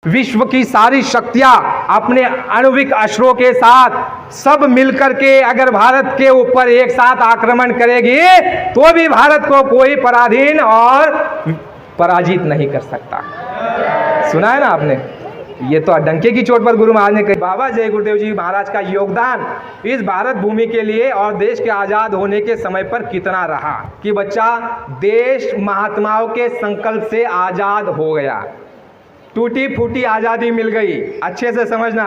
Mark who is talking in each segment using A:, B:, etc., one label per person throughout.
A: विश्व की सारी शक्तियां अपने आणविक अस्त्रों के साथ सब मिलकर के अगर भारत के ऊपर एक साथ आक्रमण करेगी तो भी भारत को कोई पराधीन और पराजित नहीं कर सकता। सुना है ना आपने? ये तो डंके की चोट पर गुरु महाराज ने कही। बाबा जय गुरुदेव जी महाराज का योगदान इस भारत भूमि के लिए और देश के आज़ाद होने के समय पर कितना रहा कि बच्चा देश महात्माओं के संकल्प से आज़ाद हो गया। टूटी फूटी आज़ादी मिल गई। अच्छे से समझना,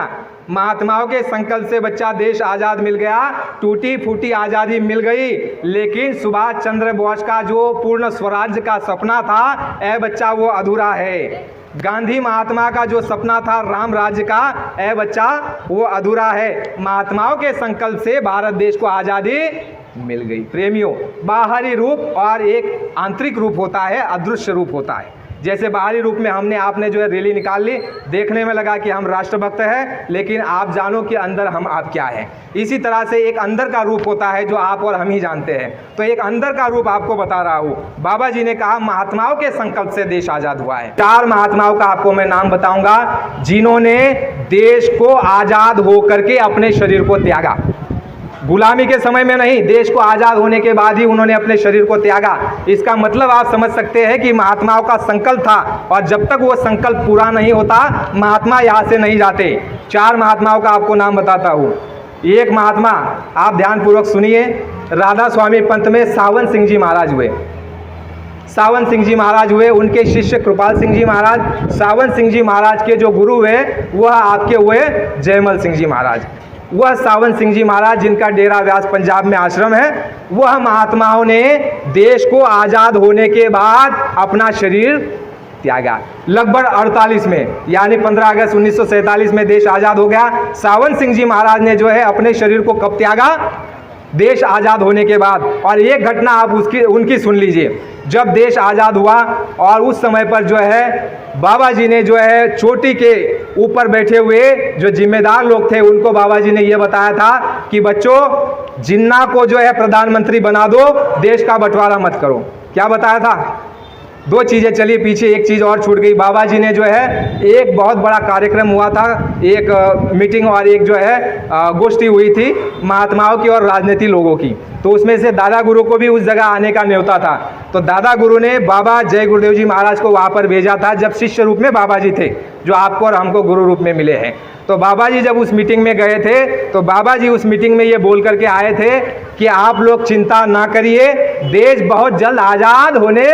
A: महात्माओं के संकल्प से बच्चा देश आज़ाद मिल गया, टूटी फूटी आज़ादी मिल गई। लेकिन सुभाष चंद्र बोस का जो पूर्ण स्वराज्य का सपना था ए बच्चा वो अधूरा है। गांधी महात्मा का जो सपना था राम राज्य का ए बच्चा वो अधूरा है। महात्माओं के संकल्प से भारत देश को आज़ादी मिल गई। प्रेमियों, बाहरी रूप और एक आंतरिक रूप होता है, अदृश्य रूप होता है। जैसे बाहरी रूप में आपने जो है रैली निकाल ली, देखने में लगा कि हम राष्ट्रभक्त हैं, लेकिन आप जानो कि अंदर हम आप क्या हैं। इसी तरह से एक अंदर का रूप होता है जो आप और हम ही जानते हैं। तो एक अंदर का रूप आपको बता रहा हूँ। बाबा जी ने कहा महात्माओं के संकल्प से देश आज़ाद हुआ है। 4 महात्माओं का आपको मैं नाम बताऊंगा जिन्होंने देश को आज़ाद होकर के अपने शरीर को त्यागा। गुलामी के समय में नहीं, देश को आज़ाद होने के बाद ही उन्होंने अपने शरीर को त्यागा। इसका मतलब आप समझ सकते हैं कि महात्माओं का संकल्प था और जब तक वो संकल्प पूरा नहीं होता महात्मा यहाँ से नहीं जाते। 4 महात्माओं का आपको नाम बताता हूँ। एक महात्मा आप ध्यानपूर्वक सुनिए, राधा स्वामी पंथ में सावन सिंह जी महाराज हुए। सावन सिंह जी महाराज हुए, उनके शिष्य कृपाल सिंह जी महाराज। सावन सिंह जी महाराज के जो गुरु हुए वह आपके हुए जयमल सिंह जी महाराज। वह सावन सिंह जी महाराज जिनका डेरा व्यास पंजाब में आश्रम है, वह महात्माओं ने देश को आज़ाद होने के बाद अपना शरीर त्यागा। लगभग 48 में, यानी 15 अगस्त 1947 में देश आज़ाद हो गया। सावन सिंह जी महाराज ने जो है अपने शरीर को कब त्यागा? देश आज़ाद होने के बाद। और एक घटना आप उनकी सुन लीजिए। जब देश आज़ाद हुआ और उस समय पर जो है बाबा जी ने जो है चोटी के ऊपर बैठे हुए जो जिम्मेदार लोग थे उनको बाबा जी ने यह बताया था कि बच्चों जिन्ना को जो है प्रधानमंत्री बना दो, देश का बंटवारा मत करो। क्या बताया था? 2 चीज़ें चली पीछे, एक चीज़ और छूट गई। बाबा जी ने जो है एक बहुत बड़ा कार्यक्रम हुआ था, एक मीटिंग और एक जो है गोष्ठी हुई थी महात्माओं की और राजनीति लोगों की। तो उसमें से दादा गुरु को भी उस जगह आने का न्योता था। तो दादा गुरु ने बाबा जय गुरुदेव जी महाराज को वहाँ पर भेजा था जब शिष्य रूप में बाबा जी थे, जो आपको और हमको गुरु रूप में मिले हैं। तो बाबा जी जब उस मीटिंग में गए थे तो बाबा जी उस मीटिंग में ये बोल करके आए थे कि आप लोग चिंता ना करिए, देश बहुत जल्द आज़ाद होने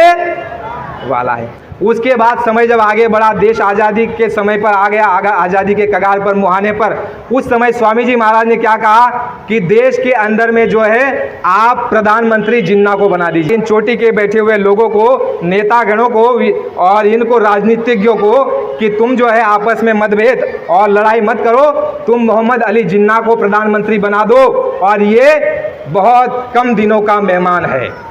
A: वाला है। उसके बाद समय जब आगे बढ़ा, देश आज़ादी के समय पर आ गया, आज़ादी के कगार पर मुहाने पर, उस समय स्वामी जी महाराज ने क्या कहा कि देश के अंदर में जो है आप प्रधानमंत्री जिन्ना को बना दीजिए। इन चोटी के बैठे हुए लोगों को, नेतागणों को और इनको राजनीतिज्ञों को कि तुम जो है आपस में मतभेद और लड़ाई मत करो, तुम मोहम्मद अली जिन्ना को प्रधानमंत्री बना दो और ये बहुत कम दिनों का मेहमान है।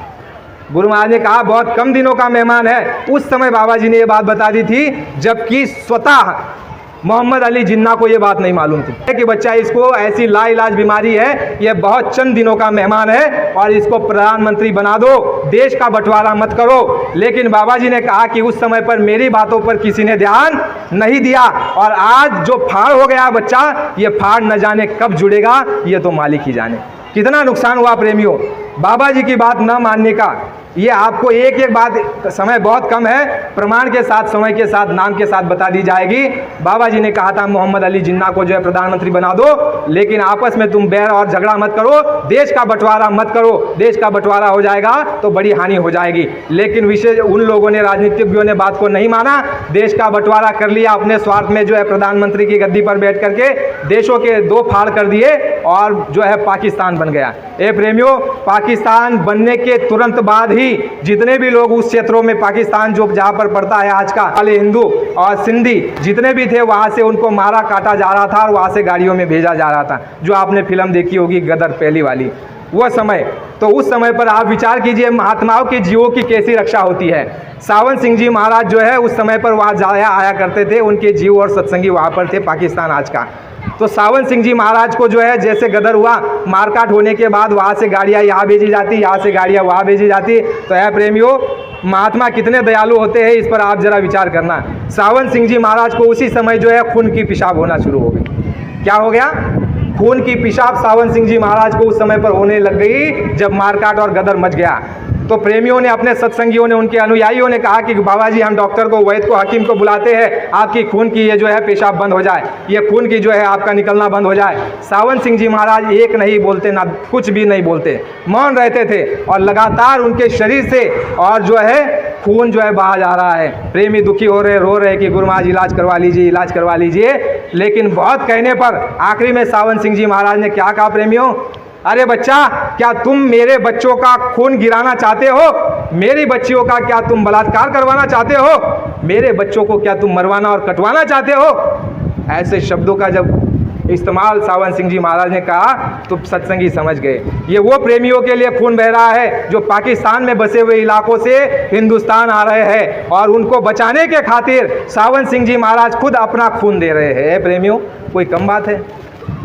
A: गुरु महाराज ने कहा बहुत कम दिनों का मेहमान है। उस समय बाबा जी ने ये बात बता दी थी जबकि स्वतः मोहम्मद अली जिन्ना को ये बात नहीं मालूम थी कि बच्चा इसको ऐसी लाइलाज बीमारी है, ये बहुत चंद दिनों का मेहमान है और इसको प्रधानमंत्री बना दो, देश का बंटवारा मत करो। लेकिन बाबा जी ने कहा कि उस समय पर मेरी बातों पर किसी ने ध्यान नहीं दिया और आज जो फाड़ हो गया बच्चा, ये फाड़ न जाने कब जुड़ेगा, ये तो मालिक ही जाने। कितना नुकसान हुआ प्रेमियों बाबा जी की बात न मानने का। ये आपको एक एक बात, समय बहुत कम है, प्रमाण के साथ, समय के साथ, नाम के साथ बता दी जाएगी। बाबा जी ने कहा था मोहम्मद अली जिन्ना को जो है प्रधानमंत्री बना दो, लेकिन आपस में तुम बैर और झगड़ा मत करो, देश का बंटवारा मत करो, देश का बंटवारा हो जाएगा तो बड़ी हानि हो जाएगी। लेकिन विशेष उन लोगों ने, राजनीतिज्ञों ने बात को नहीं माना, देश का बंटवारा कर लिया अपने स्वार्थ में, जो है प्रधानमंत्री की गद्दी पर बैठ करके देशों के 2 फाड़ कर दिए और जो है पाकिस्तान बन गया। ए प्रेमियों, पाकिस्तान बनने के तुरंत बाद ही जितने भी लोग उस क्षेत्रों में, पाकिस्तान जो जहाँ पर पड़ता है आज का, वाले हिंदू और सिंधी जितने भी थे वहाँ से उनको मारा काटा जा रहा था और वहाँ से गाड़ियों में भेजा जा रहा था। जो आपने फिल्म देखी होगी गदर पहली वाली, वो समय। तो उस समय पर आप विचार कीजिए महात्माओं के जीवों की कैसी रक्षा होती है। सावन सिंह जी महाराज जो है उस समय पर वहाँ आया करते थे, उनके जीव और सत्संगी वहाँ पर थे पाकिस्तान आज का। तो सावन सिंह जी महाराज को जो है जैसे गदर हुआ, मारकाट होने के बाद वहाँ से गाड़ियाँ यहाँ भेजी जाती, यहाँ से गाड़ियाँ वहाँ भेजी जाती। तो है प्रेमियों, महात्मा कितने दयालु होते हैं, इस पर आप जरा विचार करना। सावन सिंह जी महाराज को उसी समय जो है खून की पेशाब होना शुरू हो गई। क्या हो गया? खून की पेशाब सावन सिंह जी महाराज को उस समय पर होने लग गई जब मारकाट और गदर मच गया। तो प्रेमियों ने, अपने सत्संगियों ने, उनके अनुयायियों ने कहा कि बाबा जी हम डॉक्टर को, वैद्य को, हकीम को बुलाते हैं, आपकी खून की ये जो है पेशाब बंद हो जाए, ये खून की जो है आपका निकलना बंद हो जाए। सावन सिंह जी महाराज एक नहीं बोलते, ना कुछ भी नहीं बोलते, मौन रहते थे और लगातार उनके शरीर से और जो है खून जो है बहा जा रहा है। प्रेमी दुखी हो रहे, रो रहे कि गुरु महाराज इलाज करवा लीजिए, इलाज करवा लीजिए। लेकिन बहुत कहने पर आखिरी में सावन सिंह जी महाराज ने क्या कहा? प्रेमियों, अरे बच्चा, क्या तुम मेरे बच्चों का खून गिराना चाहते हो? मेरी बच्चियों का क्या तुम बलात्कार करवाना चाहते हो? मेरे बच्चों को क्या तुम मरवाना और कटवाना चाहते हो? ऐसे शब्दों का जब इस्तेमाल सावन सिंह जी महाराज ने कहा तो सत्संगी समझ गए ये वो प्रेमियों के लिए खून बह रहा है जो पाकिस्तान में बसे हुए इलाकों से हिंदुस्तान आ रहे हैं, और उनको बचाने के खातिर सावन सिंह जी महाराज खुद अपना खून दे रहे हैं। प्रेमियों, कोई कम बात है?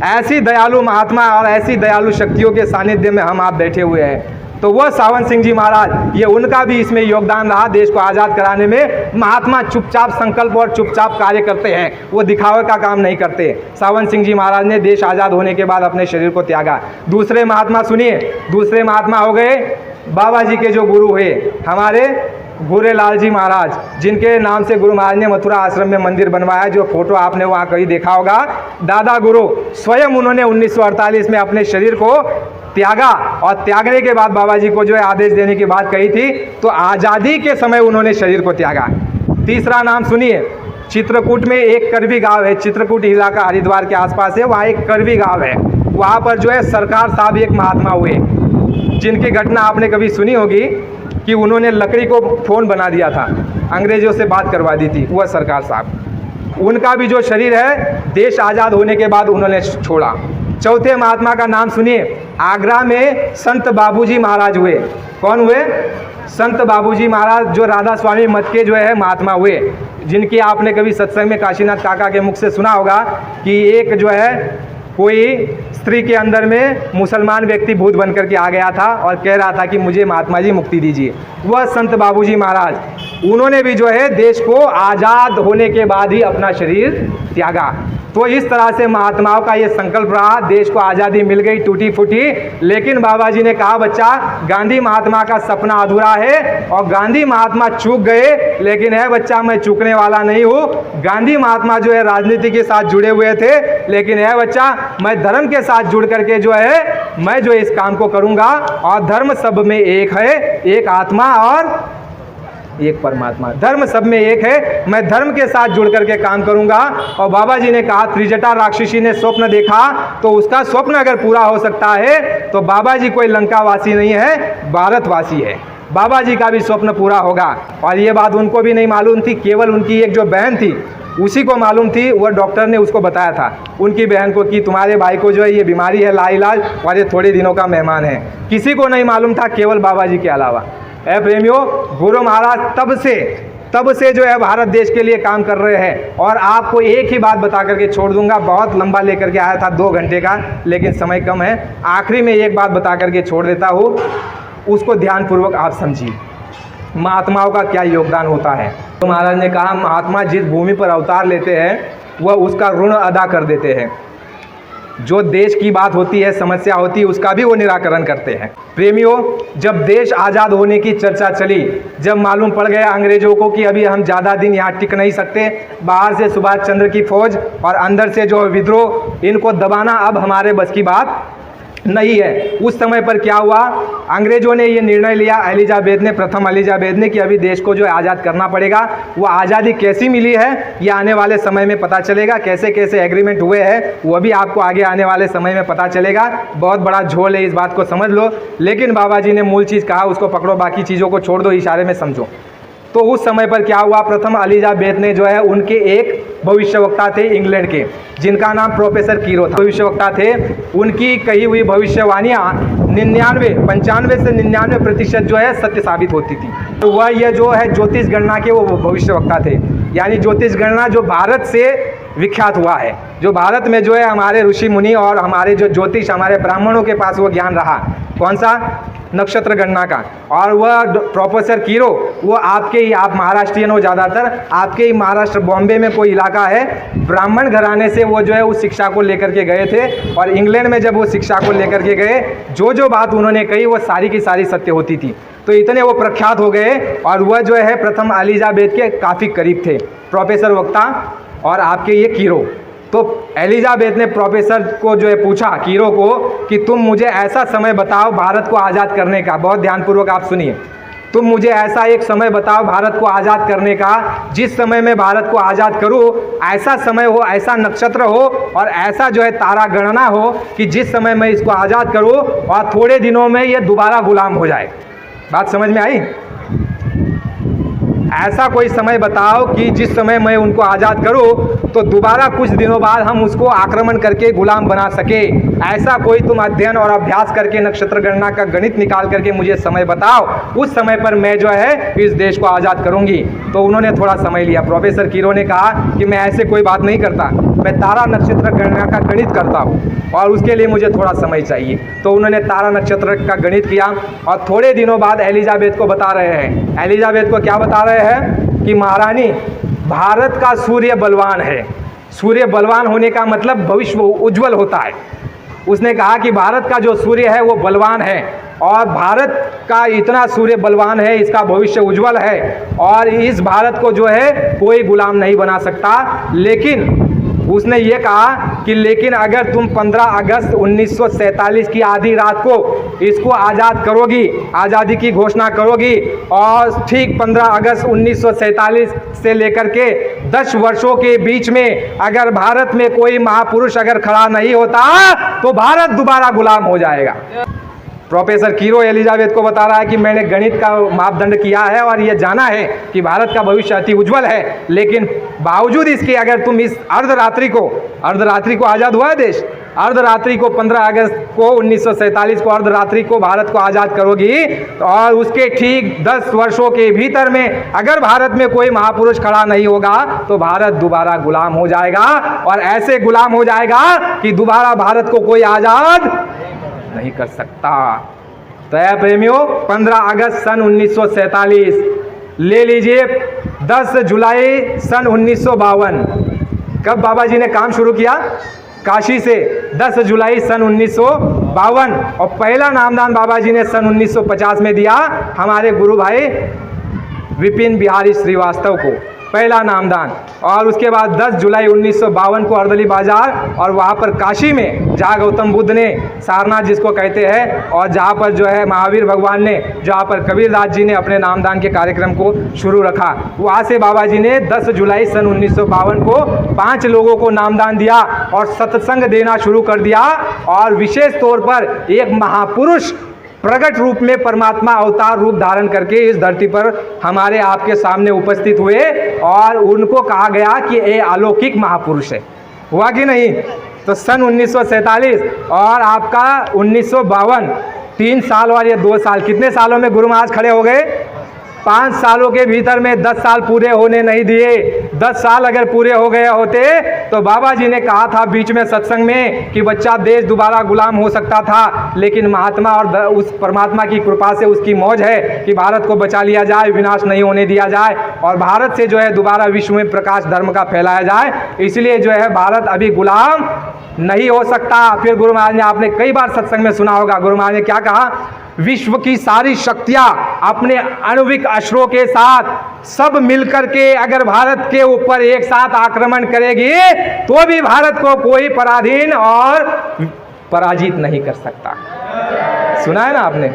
A: ऐसी दयालु महात्मा और ऐसी दयालु शक्तियों के सानिध्य में हम आप बैठे हुए हैं। तो वह सावन सिंह जी महाराज, ये उनका भी इसमें योगदान रहा देश को आज़ाद कराने में। महात्मा चुपचाप संकल्प और चुपचाप कार्य करते हैं, वो दिखावे का काम नहीं करते। सावन सिंह जी महाराज ने देश आज़ाद होने के बाद अपने शरीर को त्यागा। दूसरे महात्मा सुनिए, दूसरे महात्मा हो गए बाबा जी के जो गुरु हुए, हमारे गुरेलाल जी महाराज, जिनके नाम से गुरु महाराज ने मथुरा आश्रम में मंदिर बनवाया, जो फोटो आपने वहाँ कहीं देखा होगा। दादा गुरु स्वयं उन्होंने 1948 में अपने शरीर को त्यागा, और त्यागने के बाद बाबा जी को जो है आदेश देने की बात कही थी, तो आज़ादी के समय उन्होंने शरीर को त्यागा। तीसरा नाम सुनिए, चित्रकूट में एक करवी गांव है, चित्रकूट इलाका हरिद्वार के आसपास है, वहाँ एक करवी गांव है। वहाँ पर जो है सरकार साहब एक महात्मा हुए, जिनकी घटना आपने कभी सुनी होगी कि उन्होंने लकड़ी को फ़ोन बना दिया था, अंग्रेज़ों से बात करवा दी थी। वह सरकार साहब, उनका भी जो शरीर है देश आज़ाद होने के बाद उन्होंने छोड़ा। चौथे महात्मा का नाम सुनिए, आगरा में संत बाबूजी महाराज हुए। कौन हुए? संत बाबूजी महाराज, जो राधा स्वामी मत के जो है महात्मा हुए, जिनकी आपने कभी सत्संग में काशीनाथ काका के मुख से सुना होगा कि एक जो है कोई स्त्री के अंदर में मुसलमान व्यक्ति भूत बन करके आ गया था और कह रहा था कि मुझे महात्मा जी मुक्ति दीजिए। वह संत बाबूजी महाराज, उन्होंने भी जो है देश को आज़ाद होने के बाद ही अपना शरीर त्यागा। तो इस तरह से महात्माओं का ये संकल्प रहा, देश को आज़ादी मिल गई टूटी फूटी, लेकिन बाबा जी ने कहा बच्चा, गांधी महात्मा का सपना अधूरा है और गांधी महात्मा चूक गए, लेकिन है बच्चा मैं चूकने वाला नहीं हूँ। गांधी महात्मा जो है राजनीति के साथ जुड़े हुए थे, लेकिन है बच्चा मैं धर्म के साथ जुड़ करके जो है मैं जो इस काम को करूँगा, और धर्म सब में एक है, एक आत्मा और एक परमात्मा। धर्म सब में एक है, मैं धर्म के साथ जुड़ करके काम करूंगा। और बाबा जी ने कहा, त्रिजटा राक्षसी ने स्वप्न देखा, तो उसका स्वप्न अगर पूरा हो सकता है तो बाबा जी कोई लंकावासी नहीं है, भारतवासी है। बाबा जी का भी स्वप्न पूरा होगा। और ये बात उनको भी नहीं मालूम थी, केवल उनकी एक जो बहन थी उसी को मालूम थी। वह डॉक्टर ने उसको बताया था उनकी बहन को कि तुम्हारे भाई को जो है ये बीमारी है लाइलाज, और ये थोड़े दिनों का मेहमान है। किसी को नहीं मालूम था, केवल बाबा जी के अलावा। प्रेमियों, गुरु महाराज तब से जो है भारत देश के लिए काम कर रहे हैं। और आपको एक ही बात बता करके छोड़ दूंगा, बहुत लंबा लेकर के आया था 2 घंटे का, लेकिन समय कम है। आखिरी में एक बात बता करके छोड़ देता हूँ, उसको ध्यानपूर्वक आप समझिए, महात्माओं का क्या योगदान होता है। तो महाराज ने कहा, महात्मा जिस भूमि पर अवतार लेते हैं वह उसका ऋण अदा कर देते हैं। जो देश की बात होती है, समस्या होती है, उसका भी वो निराकरण करते हैं। प्रेमियों, जब देश आज़ाद होने की चर्चा चली, जब मालूम पड़ गया अंग्रेज़ों को कि अभी हम ज़्यादा दिन यहाँ टिक नहीं सकते, बाहर से सुभाष चंद्र की फौज और अंदर से जो विद्रोह, इनको दबाना अब हमारे बस की बात नहीं है। उस समय पर क्या हुआ, अंग्रेजों ने ये निर्णय लिया, प्रथम एलिजाबेथ ने, कि अभी देश को जो है आज़ाद करना पड़ेगा। वो आज़ादी कैसी मिली है ये आने वाले समय में पता चलेगा, कैसे कैसे एग्रीमेंट हुए हैं वो भी आपको आगे आने वाले समय में पता चलेगा। बहुत बड़ा झोल है, इस बात को समझ लो। लेकिन बाबा जी ने मूल चीज़ कहा, उसको पकड़ो, बाकी चीज़ों को छोड़ दो, इशारे में समझो। तो उस समय पर क्या हुआ, प्रथम एलिजाबेथ ने जो है, उनके एक भविष्यवक्ता थे इंग्लैंड के, जिनका नाम प्रोफेसर कीरो था, भविष्यवक्ता थे। उनकी कही हुई भविष्यवाणियाँ 95 से 99% जो है सत्य साबित होती थी। तो वह ये जो है ज्योतिष गणना के वो भविष्यवक्ता थे, यानी ज्योतिष गणना जो भारत से विख्यात हुआ है। जो भारत में जो है हमारे ऋषि मुनि और हमारे जो ज्योतिष, हमारे ब्राह्मणों के पास वो ज्ञान रहा, कौन सा? नक्षत्र गणना का। और वह प्रोफेसर कीरो, वो आपके ही, आप महाराष्ट्रियन हो ज़्यादातर, आपके ही महाराष्ट्र बॉम्बे में कोई इलाका है, ब्राह्मण घराने से वो जो है उस शिक्षा को लेकर के गए थे। और इंग्लैंड में जब वो शिक्षा को लेकर के गए, जो जो बात उन्होंने कही वो सारी की सारी सत्य होती थी। तो इतने वो प्रख्यात हो गए और वह जो है प्रथम एलिजाबेथ के काफ़ी करीब थे, प्रोफेसर वक्ता और आपके ये कीरो। तो एलिजाबेथ ने प्रोफेसर को जो है पूछा, कीरो को, कि तुम मुझे ऐसा समय बताओ भारत को आज़ाद करने का, बहुत ध्यानपूर्वक आप सुनिए, तुम मुझे ऐसा एक समय बताओ भारत को आज़ाद करने का, जिस समय मैं भारत को आज़ाद करूं, ऐसा समय हो, ऐसा नक्षत्र हो और ऐसा जो है तारा गणना हो कि जिस समय मैं इसको आज़ाद करूं और थोड़े दिनों में ये दोबारा गुलाम हो जाए। बात समझ में आई? ऐसा कोई समय बताओ कि जिस समय मैं उनको आज़ाद करूं तो दोबारा कुछ दिनों बाद हम उसको आक्रमण करके गुलाम बना सके। ऐसा कोई तुम अध्ययन और अभ्यास करके नक्षत्र गणना का गणित निकाल करके मुझे समय बताओ, उस समय पर मैं जो है इस देश को आज़ाद करूंगी। तो उन्होंने थोड़ा समय लिया। प्रोफेसर कीरो ने कहा कि मैं ऐसे कोई बात नहीं करता, मैं तारा नक्षत्र गणना का गणित करता हूँ और उसके लिए मुझे थोड़ा समय चाहिए। तो उन्होंने तारा नक्षत्र का गणित किया और थोड़े दिनों बाद एलिजाबेथ को बता रहे हैं, एलिजाबेथ को क्या बता रहे हैं कि महारानी, भारत का सूर्य बलवान है। सूर्य बलवान होने का मतलब भविष्य उज्जवल होता है। उसने कहा कि भारत का जो सूर्य है वो बलवान है और भारत का इतना सूर्य बलवान है, इसका भविष्य उज्जवल है और इस भारत को जो है कोई गुलाम नहीं बना सकता। लेकिन उसने ये कहा कि लेकिन अगर तुम 15 अगस्त 1947 की आधी रात को इसको आज़ाद करोगी, आज़ादी की घोषणा करोगी और ठीक 15 अगस्त 1947 से लेकर के 10 वर्षों के बीच में अगर भारत में कोई महापुरुष अगर खड़ा नहीं होता तो भारत दोबारा गुलाम हो जाएगा। प्रोफेसर कीरो एलिजाबेथ को बता रहा है कि मैंने गणित का मापदंड किया है और यह जाना है कि भारत का भविष्य अति उज्जवल है, लेकिन बावजूद इसके अगर तुम इस अर्धरात्रि को आज़ाद हुआ है देश, अर्धरात्रि को 15 अगस्त को 1947 को अर्धरात्रि को भारत को आज़ाद करोगी और उसके ठीक 10 वर्षों के भीतर में अगर भारत में कोई महापुरुष खड़ा नहीं होगा तो भारत दोबारा गुलाम हो जाएगा और ऐसे गुलाम हो जाएगा कि दोबारा भारत को कोई आज़ाद नहीं कर सकता। तो है प्रेमियों, 15 अगस्त सन 1947 ले लीजिए, 10 जुलाई सन 1952 कब बाबा जी ने काम शुरू किया? काशी से 10 जुलाई सन 1952 और पहला नामदान बाबा जी ने सन 1950 में दिया हमारे गुरु भाई विपिन बिहारी श्रीवास्तव को, पहला नामदान। और उसके बाद 10 जुलाई 1952 को अर्दली बाजार और वहाँ पर काशी में जहाँ गौतम बुद्ध ने, सारनाथ जिसको कहते हैं, और जहाँ पर जो है महावीर भगवान ने, जहाँ पर कबीरदास जी ने अपने नामदान के कार्यक्रम को शुरू रखा, वहाँ से बाबा जी ने 10 जुलाई सन 1952 को 5 लोगों को नामदान दिया और सत्संग देना शुरू कर दिया। और विशेष तौर पर एक महापुरुष प्रकट रूप में परमात्मा अवतार रूप धारण करके इस धरती पर हमारे आपके सामने उपस्थित हुए और उनको कहा गया कि ये अलौकिक महापुरुष है। हुआ कि नहीं? तो सन 1947 और आपका 1952, 3 साल और ये 2 साल, कितने सालों में गुरु महाराज खड़े हो गए? 5 सालों के भीतर में 10 साल पूरे होने नहीं दिए। 10 साल अगर पूरे हो गए होते तो बाबा जी ने कहा था बीच में सत्संग में कि बच्चा देश दोबारा गुलाम हो सकता था, लेकिन महात्मा और उस परमात्मा की कृपा से उसकी मौज है कि भारत को बचा लिया जाए, विनाश नहीं होने दिया जाए और भारत से जो है दोबारा विश्व में प्रकाश धर्म का फैलाया जाए। इसलिए जो है भारत अभी गुलाम नहीं हो सकता। फिर गुरु महाराज ने, आपने कई बार सत्संग में सुना होगा, गुरु महाराज ने क्या कहा? विश्व की सारी शक्तियां अपने आणविक अस्त्रों के साथ सब मिलकर के अगर भारत के ऊपर एक साथ आक्रमण करेगी तो भी भारत को कोई पराधीन और पराजित नहीं कर सकता। सुना है ना आपने?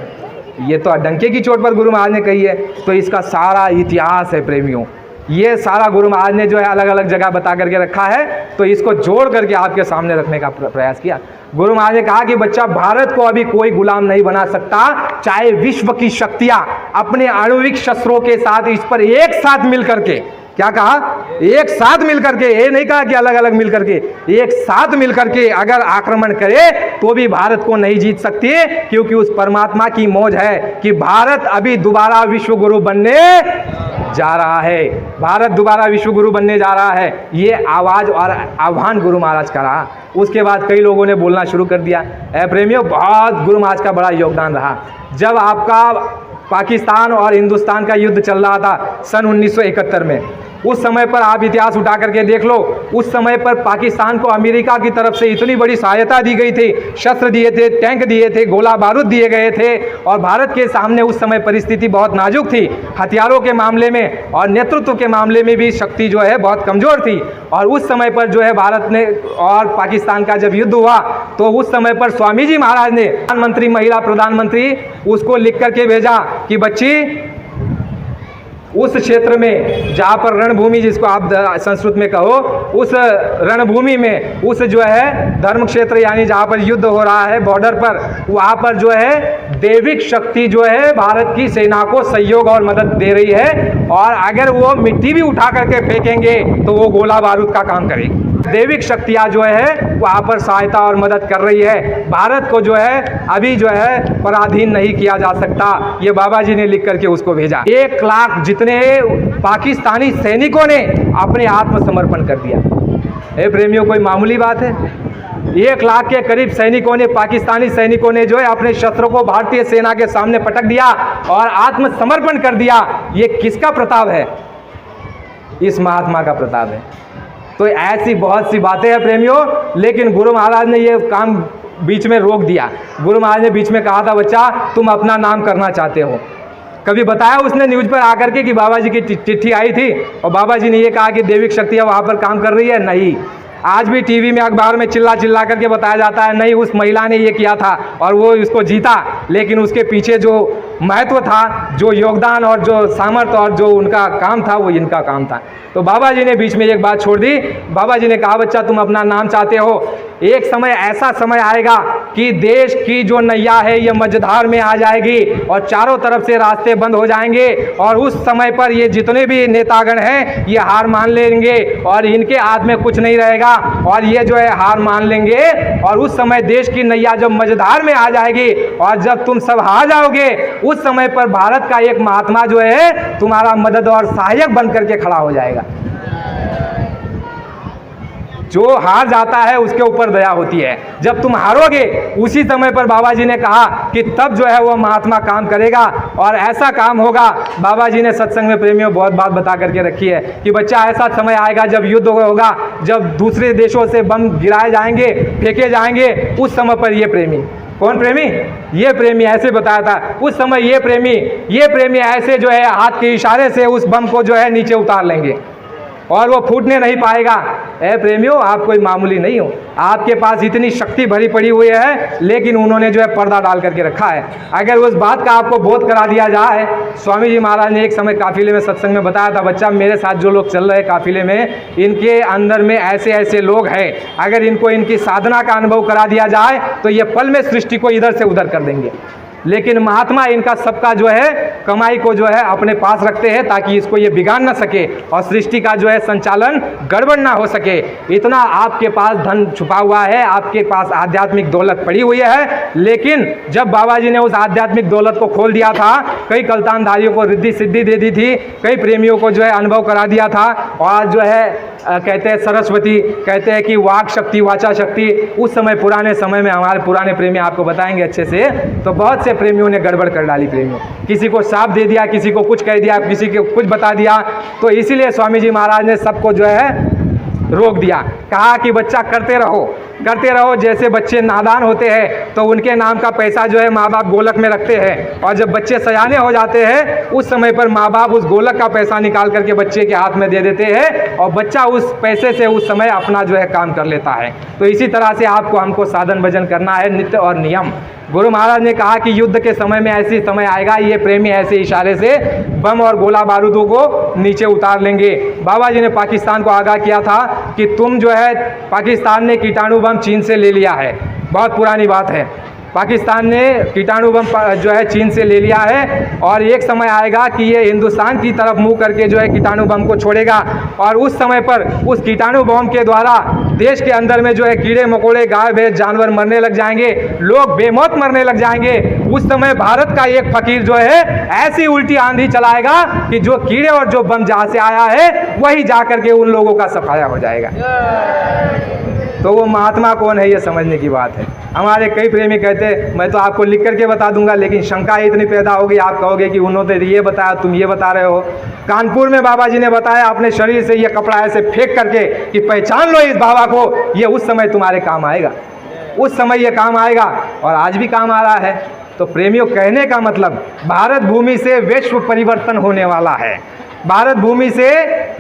A: ये तो डंके की चोट पर गुरु महाराज ने कही है। तो इसका सारा इतिहास है प्रेमियों, ये सारा गुरु महाराज ने जो है अलग अलग जगह बता करके रखा है, तो इसको जोड़ करके आपके सामने रखने का प्रयास किया। गुरु महाराज ने कहा कि बच्चा, भारत को अभी कोई गुलाम नहीं बना सकता, चाहे विश्व की शक्तियां अपने आणविक शस्त्रों के साथ इस पर एक साथ मिल करके, क्या कहा? एक साथ मिल करके, ये नहीं कहा कि अलग अलग मिल करके, एक साथ मिल करके अगर आक्रमण करे तो भी भारत को नहीं जीत सकती, क्योंकि उस परमात्मा की मौज है कि भारत अभी दोबारा विश्व गुरु बनने जा रहा है, भारत दोबारा विश्व गुरु बनने जा रहा है, ये आवाज़ और आह्वान गुरु महाराज का रहा। उसके बाद कई लोगों ने बोलना शुरू कर दिया। प्रेमियों, बहुत गुरु महाराज का बड़ा योगदान रहा। जब आपका पाकिस्तान और हिंदुस्तान का युद्ध चल रहा था सन 1971 में, उस समय पर आप इतिहास उठा करके देख लो, उस समय पर पाकिस्तान को अमेरिका की तरफ से इतनी बड़ी सहायता दी गई थी, शस्त्र दिए थे, टैंक दिए थे, गोला बारूद दिए गए थे, और भारत के सामने उस समय परिस्थिति बहुत नाजुक थी, हथियारों के मामले में और नेतृत्व के मामले में भी शक्ति जो है बहुत कमज़ोर थी। और उस समय पर जो है भारत ने और पाकिस्तान का जब युद्ध हुआ तो उस समय पर स्वामी जी महाराज ने प्रधानमंत्री, महिला प्रधानमंत्री, उसको लिख करके भेजा कि बच्ची, उस क्षेत्र में जहाँ पर रणभूमि, जिसको आप संस्कृत में कहो, उस रणभूमि में, उस जो है धर्म क्षेत्र, यानी जहाँ पर युद्ध हो रहा है बॉर्डर पर, वहाँ पर जो है दैविक शक्ति जो है भारत की सेना को सहयोग और मदद दे रही है, और अगर वो मिट्टी भी उठा करके फेंकेंगे तो वो गोला बारूद का काम करेगी। दैविक शक्तियाँ जो है वहाँ पर सहायता और मदद कर रही है। भारत को जो है अभी जो है पराधीन नहीं किया जा सकता। ये बाबा जी ने लिख करके उसको भेजा। 1 लाख जितने पाकिस्तानी सैनिकों ने अपने आत्मसमर्पण कर दिया। हे प्रेमियों, कोई मामूली बात है? 1 लाख के करीब सैनिकों ने, पाकिस्तानी सैनिकों ने जो है अपने शस्त्रों को भारतीय सेना के सामने पटक दिया और आत्मसमर्पण कर दिया। ये किसका प्रताप है? इस महात्मा का प्रताप है। तो ऐसी बहुत सी बातें हैं प्रेमियों, लेकिन गुरु महाराज ने ये काम बीच में रोक दिया। गुरु महाराज ने बीच में कहा था, बच्चा तुम अपना नाम करना चाहते हो। कभी बताया उसने न्यूज़ पर आकर के कि बाबा जी की चिट्ठी आई थी और बाबा जी ने ये कहा कि दैविक शक्तियाँ वहाँ पर काम कर रही है? नहीं। आज भी टीवी में, अखबार में चिल्ला चिल्ला करके बताया जाता है, नहीं उस महिला ने ये किया था और वो इसको जीता, लेकिन उसके पीछे जो महत्व था, जो योगदान और जो सामर्थ्य और जो उनका काम था, वो इनका काम था। तो बाबा जी ने बीच में एक बात छोड़ दी। बाबा जी ने कहा, बच्चा तुम अपना नाम चाहते हो, एक समय ऐसा समय आएगा कि देश की जो नैया है ये मझधार में आ जाएगी और चारों तरफ से रास्ते बंद हो जाएंगे, और उस समय पर ये जितने भी नेतागण हैं ये हार मान लेंगे और इनके हाथ में कुछ नहीं रहेगा, और ये जो है हार मान लेंगे, और उस समय देश की नैया जब मझधार में आ जाएगी और जब तुम सब हार जाओगे, उस समय पर भारत का एक महात्मा जो है तुम्हारा मदद और सहायक बन करके खड़ा हो जाएगा। जो हार जाता है उसके ऊपर दया होती है। जब तुम हारोगे उसी समय पर बाबा जी ने कहा कि तब जो है वो महात्मा काम करेगा और ऐसा काम होगा। बाबा जी ने सत्संग में प्रेमियों बहुत बात बता करके रखी है कि बच्चा ऐसा समय आएगा जब युद्ध होगा, जब दूसरे देशों से बम गिराए जाएंगे, फेंके जाएंगे, उस समय पर ये प्रेमी, कौन प्रेमी? ये प्रेमी ऐसे बताया था उस समय, ये प्रेमी ऐसे जो है हाथ के इशारे से उस बम को जो है नीचे उतार लेंगे और वो फूटने नहीं पाएगा। प्रेमियों, आप कोई मामूली नहीं हो, आपके पास इतनी शक्ति भरी पड़ी हुई है, लेकिन उन्होंने जो है पर्दा डाल करके रखा है। अगर उस बात का आपको बोध करा दिया जाए, स्वामी जी महाराज ने एक समय काफिले में सत्संग में बताया था, बच्चा मेरे साथ जो लोग चल रहे काफिले में, इनके अंदर में ऐसे ऐसे लोग हैं, अगर इनको इनकी साधना का अनुभव करा दिया जाए तो ये पल में सृष्टि को इधर से उधर कर देंगे। लेकिन महात्मा इनका सबका जो है कमाई को जो है अपने पास रखते हैं ताकि इसको ये बिगाड़ ना सके और सृष्टि का जो है संचालन गड़बड़ ना हो सके। इतना आपके पास धन छुपा हुआ है, आपके पास आध्यात्मिक दौलत पड़ी हुई है, लेकिन जब बाबा जी ने उस आध्यात्मिक दौलत को खोल दिया था, कई कल्तानधारियों को रिद्धि सिद्धि दे दी थी, कई प्रेमियों को जो है अनुभव करा दिया था, और जो है कहते हैं सरस्वती, कहते हैं कि वाक शक्ति, वाचा शक्ति, उस समय पुराने समय में हमारे पुराने प्रेमी आपको बताएंगे अच्छे से, तो बहुत से प्रेमियों ने गड़बड़ कर डाली। प्रेमियों, किसी को साफ दे दिया, किसी को कुछ कह दिया, किसी को कुछ बता दिया, तो इसीलिए स्वामी जी महाराज ने सबको जो है रोक दिया, कहा कि बच्चा करते रहो। जैसे बच्चे नादान होते हैं तो उनके नाम का पैसा जो है माँ बाप गोलक में रखते हैं, और जब बच्चे सयाने हो जाते हैं उस समय पर माँ बाप उस गोलक का पैसा निकाल करके बच्चे के हाथ में दे देते हैं, और बच्चा उस पैसे से उस समय अपना जो है काम कर लेता है। तो इसी तरह से आपको हमको साधन भजन करना है, नित्य और नियम। गुरु महाराज ने कहा कि युद्ध के समय में ऐसी समय आएगा, ये प्रेमी ऐसे इशारे से बम और गोला बारूदों को नीचे उतार लेंगे। बाबा जी ने पाकिस्तान को आगाह किया था कि तुम जो है, पाकिस्तान ने कीटाणु बम चीन से ले लिया है, बहुत पुरानी बात है, पाकिस्तान ने कीटाणु बम जो है चीन से ले लिया है और एक समय आएगा कि ये हिंदुस्तान की तरफ मुंह करके जो है कीटाणु बम को छोड़ेगा और उस समय पर उस कीटाणु बम के द्वारा देश के अंदर में जो है कीड़े मकोड़े गाय भैंस जानवर मरने लग जाएंगे, लोग बेमौत मरने लग जाएंगे। उस समय भारत का एक फकीर जो है ऐसी उल्टी आंधी चलाएगा कि जो कीड़े और जो बम जहाँ से आया है वही जा करके उन लोगों का सफाया हो जाएगा। तो वो महात्मा कौन है ये समझने की बात है। हमारे कई प्रेमी कहते मैं तो आपको लिख करके बता दूंगा, लेकिन शंका इतनी पैदा होगी, आप कहोगे कि उन्होंने ये बताया तुम ये बता रहे हो। कानपुर में बाबा जी ने बताया अपने शरीर से ये कपड़ा ऐसे फेंक करके कि पहचान लो इस बाबा को, ये उस समय तुम्हारे काम आएगा, उस समय ये काम आएगा और आज भी काम आ रहा है। तो प्रेमियों, कहने का मतलब भारत भूमि से विश्व परिवर्तन होने वाला है, भारत भूमि से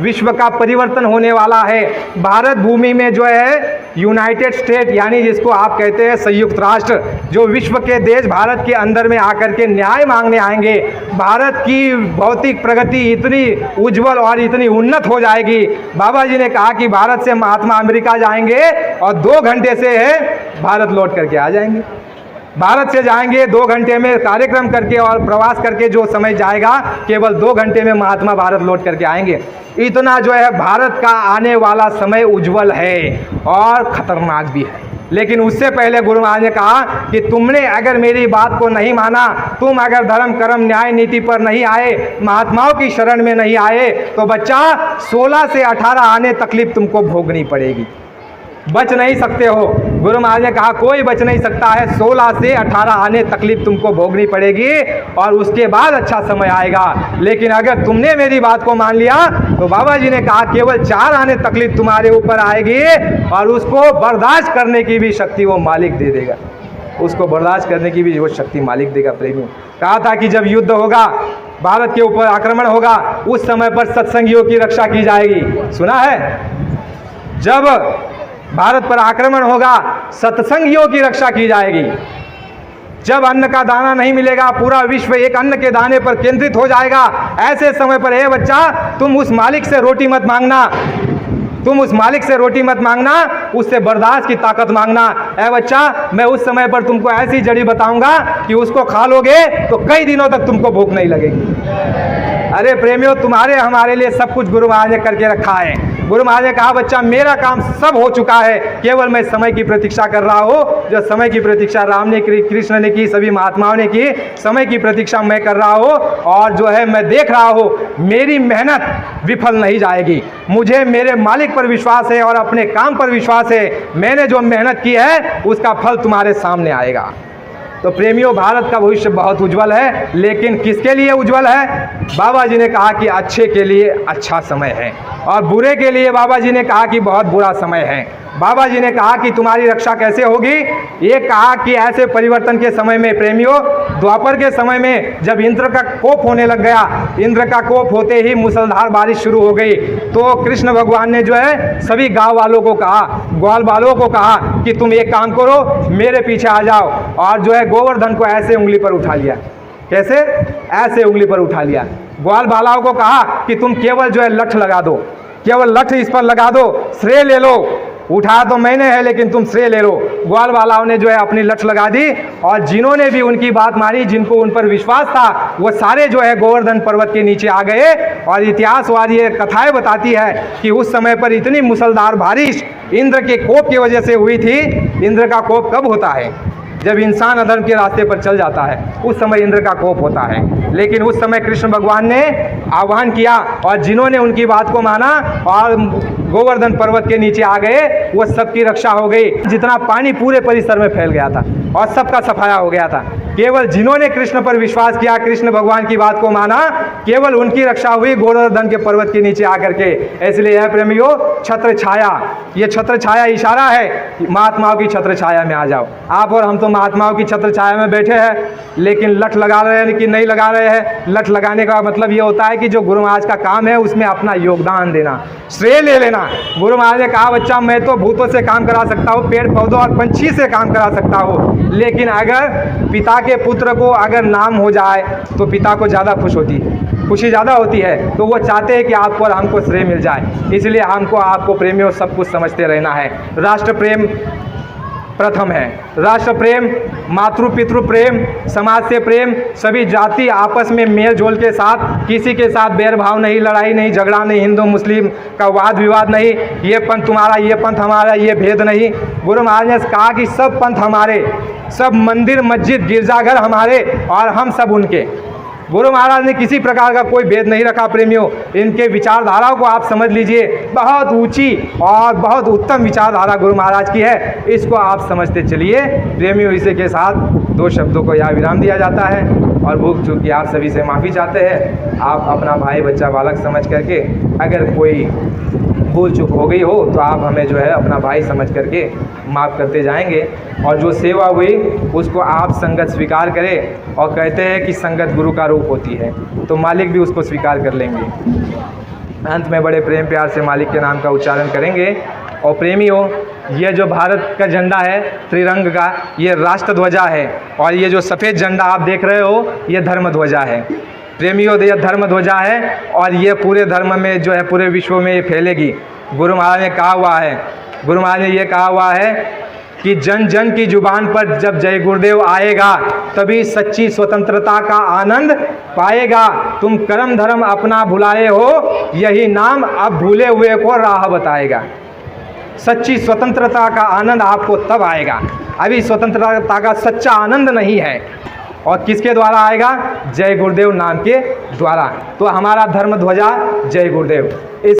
A: विश्व का परिवर्तन होने वाला है। भारत भूमि में जो है यूनाइटेड स्टेट यानी जिसको आप कहते हैं संयुक्त राष्ट्र, जो विश्व के देश भारत के अंदर में आकर के न्याय मांगने आएंगे। भारत की भौतिक प्रगति इतनी उज्जवल और इतनी उन्नत हो जाएगी। बाबा जी ने कहा कि भारत से महात्मा अमेरिका जाएंगे और 2 घंटे से भारत लौट करके आ जाएंगे। भारत से जाएंगे 2 घंटे में कार्यक्रम करके और प्रवास करके जो समय जाएगा केवल 2 घंटे में महात्मा भारत लौट करके आएंगे। इतना जो है भारत का आने वाला समय उज्जवल है और खतरनाक भी है। लेकिन उससे पहले गुरु महाराज ने कहा कि तुमने अगर मेरी बात को नहीं माना, तुम अगर धर्म कर्म न्याय नीति पर नहीं आए, महात्माओं की शरण में नहीं आए, तो बच्चा 16 से 18 आने तकलीफ तुमको भोगनी पड़ेगी, बच नहीं सकते हो। गुरु महाराज ने कहा कोई बच नहीं सकता है, 16 से 18 आने तकलीफ तुमको भोगनी पड़ेगी और उसके बाद अच्छा समय आएगा। लेकिन अगर तुमने मेरी बात को मान लिया तो बाबा जी ने कहा केवल 4 आने तकलीफ तुम्हारे ऊपर आएगी और उसको बर्दाश्त करने की भी शक्ति वो मालिक दे देगा, उसको बर्दाश्त करने की भी वो शक्ति मालिक देगा। प्रेमियों, कहा था कि जब युद्ध होगा, भारत के ऊपर आक्रमण होगा, उस समय पर सत्संगियों की रक्षा की जाएगी। सुना है? जब भारत पर आक्रमण होगा सत्संगियों की रक्षा की जाएगी। जब अन्न का दाना नहीं मिलेगा, पूरा विश्व एक अन्न के दाने पर केंद्रित हो जाएगा, ऐसे समय पर हे बच्चा तुम उस मालिक से रोटी मत मांगना, तुम उस मालिक से रोटी मत मांगना, उससे बर्दाश्त की ताकत मांगना। ऐ बच्चा, मैं उस समय पर तुमको ऐसी जड़ी बताऊंगा कि उसको खा लोगे तो कई दिनों तक तुमको भूख नहीं लगेगी। अरे प्रेमियों, तुम्हारे हमारे लिए सब कुछ गुरु महाराज ने करके रखा है। गुरु महाराज ने कहा बच्चा मेरा काम सब हो चुका है, केवल मैं समय की प्रतीक्षा कर रहा हूँ। जो समय की प्रतीक्षा राम ने की, कृष्ण ने की, सभी महात्माओं ने की, समय की प्रतीक्षा मैं कर रहा हूँ और जो है मैं देख रहा हूँ मेरी मेहनत विफल नहीं जाएगी। मुझे मेरे मालिक पर विश्वास है और अपने काम पर विश्वास है। मैंने जो मेहनत की है उसका फल तुम्हारे सामने आएगा। तो प्रेमियों, भारत का भविष्य बहुत उज्जवल है, लेकिन किसके लिए उज्जवल है? बाबा जी ने कहा कि अच्छे के लिए अच्छा समय है और बुरे के लिए बाबा जी ने कहा कि बहुत बुरा समय है। बाबा जी ने कहा कि तुम्हारी रक्षा कैसे होगी? ये कहा कि ऐसे परिवर्तन के समय में प्रेमियों, द्वापर के समय में जब इंद्र का कोप होने लग गया, इंद्र का कोप होते ही मूसलाधार बारिश शुरू हो गई, तो कृष्ण भगवान ने जो है सभी गांव वालों को कहा, ग्वाल वालों को कहा कि तुम एक काम करो, मेरे पीछे आ जाओ। और जो है गोवर्धन को ऐसे उंगली पर उठा लिया। कैसे? ऐसे उंगली पर उठा लिया। ग्वाल बालाओं को कहा कि तुम केवल जो है लठ लगा दो, केवल लठ इस पर लगा दो, श्रेय ले लो। उठा तो मैंने है लेकिन तुम श्रेय ले लो। ग्वाल वालाओं ने जो है अपनी लठ लगा दी और जिन्होंने भी उनकी बात मानी, जिनको उन पर विश्वास था, वो सारे जो है गोवर्धन पर्वत के नीचे आ गए। और इतिहासवाद ये कथाएं बताती है कि उस समय पर इतनी मूसलाधार बारिश इंद्र के कोप की वजह से हुई थी। इंद्र का कोप कब होता है? जब इंसान अधर्म के रास्ते पर चल जाता है, उस समय इंद्र का कोप होता है। लेकिन उस समय कृष्ण भगवान ने आह्वान किया और जिन्होंने उनकी बात को माना और गोवर्धन पर्वत के नीचे आ गए, वो सबकी रक्षा हो गई। जितना पानी पूरे परिसर में फैल गया था और सबका सफाया हो गया था। केवल जिन्होंने कृष्ण पर विश्वास किया, कृष्ण भगवान की बात को माना, केवल उनकी रक्षा हुई गोवर्धन के पर्वत के नीचे आकर के। इसलिए यह प्रेमियों, छत्र छाया, ये छत्र छाया इशारा है, महात्माओं की छत्र छाया में आ जाओ। आप और हम तो महात्माओं की छत्र छाया में बैठे हैं, लेकिन लठ लगा रहे हैं कि नहीं लगा रहे हैं? लठ लगाने का मतलब ये होता है कि जो गुरु महाराज का काम है उसमें अपना योगदान देना, श्रेय ले लेना। गुरु महाराज ने कहा बच्चा मैं तो भूतों से काम करा सकता हूँ, पेड़ पौधों और पंछी से काम करा सकता हूँ, लेकिन अगर पिता के पुत्र को अगर नाम हो जाए तो पिता को ज़्यादा खुशी ज़्यादा होती है। तो वो चाहते हैं कि आपको और हमको श्रेय मिल जाए। इसलिए हमको आपको प्रेमियों सब कुछ समझते रहना है। राष्ट्र प्रेम प्रथम है। राष्ट्र प्रेम, मातृ पितृ प्रेम, समाज से प्रेम, सभी जाति आपस में मेल जोल के साथ, किसी के साथ बैरभाव नहीं, लड़ाई नहीं, झगड़ा नहीं, हिंदू मुस्लिम का वाद विवाद नहीं, ये पंथ तुम्हारा, ये पंथ हमारा, ये भेद नहीं। गुरु महाराज ने कहा कि सब पंथ हमारे, सब मंदिर मस्जिद गिरजाघर हमारे और हम सब उनके। गुरु महाराज ने किसी प्रकार का कोई भेद नहीं रखा प्रेमियों। इनके विचारधाराओं को आप समझ लीजिए, बहुत ऊंची और बहुत उत्तम विचारधारा गुरु महाराज की है, इसको आप समझते चलिए प्रेमियों। इसी के साथ दो शब्दों को यहाँ विराम दिया जाता है और भूख चूक की आप सभी से माफ़ी चाहते हैं। आप अपना भाई बच्चा बालक समझ करके, अगर कोई भूल चूक हो गई हो तो आप हमें जो है अपना भाई समझ करके माफ़ करते जाएंगे, और जो सेवा हुई उसको आप संगत स्वीकार करें। और कहते हैं कि संगत गुरु का रूप होती है, तो मालिक भी उसको स्वीकार कर लेंगे। अंत में बड़े प्रेम प्यार से मालिक के नाम का उच्चारण करेंगे। और प्रेमियों, ये जो भारत का झंडा है त्रिरंग का, ये राष्ट्र ध्वजा है, और ये जो सफ़ेद झंडा आप देख रहे हो ये धर्म ध्वजा है। प्रेमियों, ये धर्म ध्वजा है और ये पूरे धर्म में जो है पूरे विश्व में ये फैलेगी। गुरु महाराज ने कहा हुआ है, गुरु महाराज ने ये कहा हुआ है कि जन जन की जुबान पर जब जय गुरुदेव आएगा तभी सच्ची स्वतंत्रता का आनंद पाएगा। तुम कर्म धर्म अपना भुलाए हो, यही नाम अब भूले हुए को राह बताएगा। सच्ची स्वतंत्रता का आनंद आपको तब आएगा, अभी स्वतंत्रता का सच्चा आनंद नहीं है। और किसके द्वारा आएगा? जय गुरुदेव नाम के द्वारा। तो हमारा धर्म ध्वजा जय गुरुदेव। इस